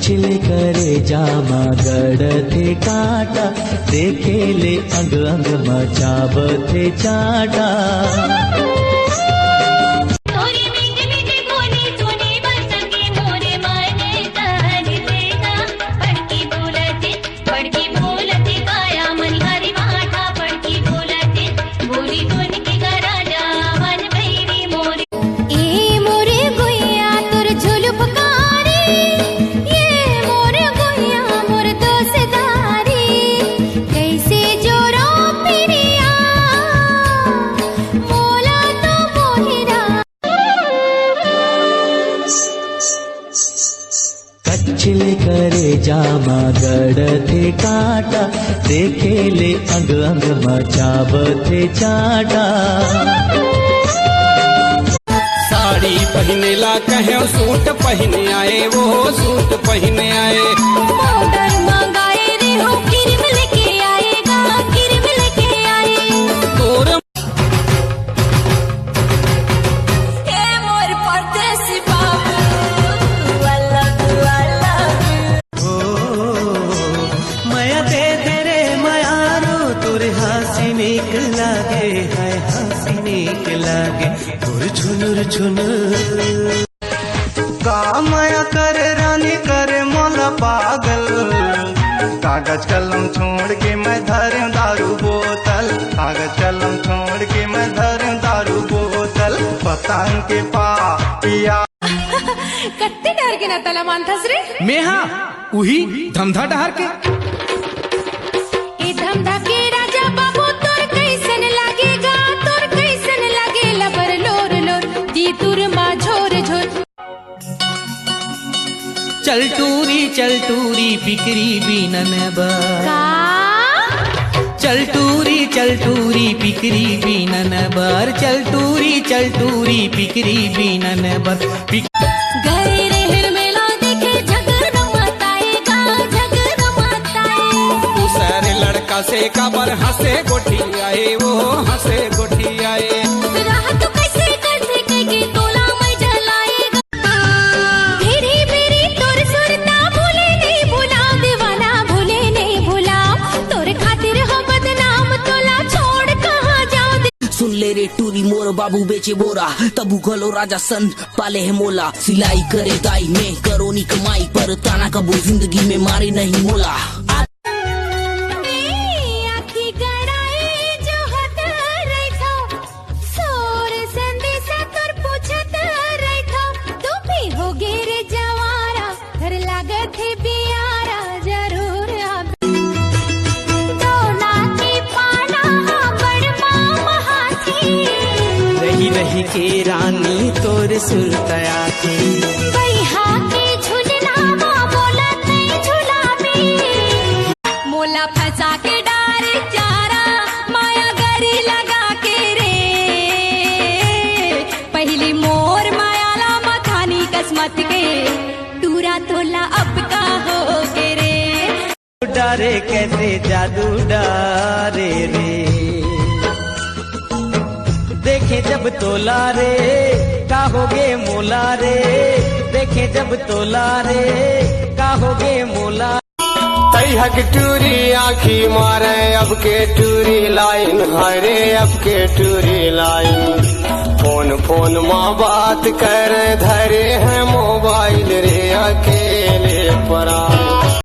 कचले करे जामा गड़थे काटा, देखेले अंग अंग मचावथे चाटा। कचले करे जामा गड़थे काटा, देखेले अंग अंग मचावथे चाटा। साड़ी पहनेला कहे सूट पहने आए, वो सूट पहने आए। पाउडर मंगाए रे हो क्रीम लेके आएगा, क्रीम लेके आए। तोर मोर परदेसी बाबू, I love you, I love you। माया दे दे रे मायारो, तोरे हंसी नीक लागे, हाय हंसी नीक लागे तोर झुनुर झुनुर। का माया करे रानी करे मोला पागल, कागज कलम छोड़ के मैं धरूं दारू बोतल, कागज कलम छोड़ के मैं धरूं दारू बोतल। पतंग के पिया कत्ते डर के ना तला मानथस रे मेहा उही धमधा डहर के। ए धमधा के राजा बाबू तोर कैसन लागेगा, तोर कैसन लागेला बर लोर लोर दी तुर मा झोर झोर। चल टूरी पिकरी बीनन बर, चल टूरी पिकरी बीनन बर, चल टूरी पिकरी बीनन बर। गए रे हिर मेला देखे झगड़ मत आएगा, झगड़ मत आए। दूसरे लड़का से काबर हंसे गोठी आए, वो हंसे गोठी आए। राह तो कैसे करते के तोला मैं जलाएगा। भेरी भेरी तोर सुरता भूले नहीं भूला, दीवाना भूले नहीं भूला। तोर खातिर हो बदनाम तोला छोड़ कहाँ जाओ। सुन ले रे टूरी मोर बाबू बेचे बोरा, तबु गलो राजा सन पाले है मोला। सिलाई करे दाई में करोनी कमाई, पर ताना कबू जिंदगी में मारे नहीं मोला। रही के रानी तोर सुरतया थी, मोला फंसा के डार चारा, माया गरी लगा के रे। पहली मोर मायाला मथानी कसमत के, टूरा तोला अब का हो गे रे। डारे कैसे जादू डारे रे, देखे जब तोला रे काहोगे मोला रे, देखे जब तोला रे काहोगे मोला। तैहक टूरी आँखी मारे अब के टूरी लाइन, हरे अब के टूरी लाइन। फोन माँ बात कर धरे हैं मोह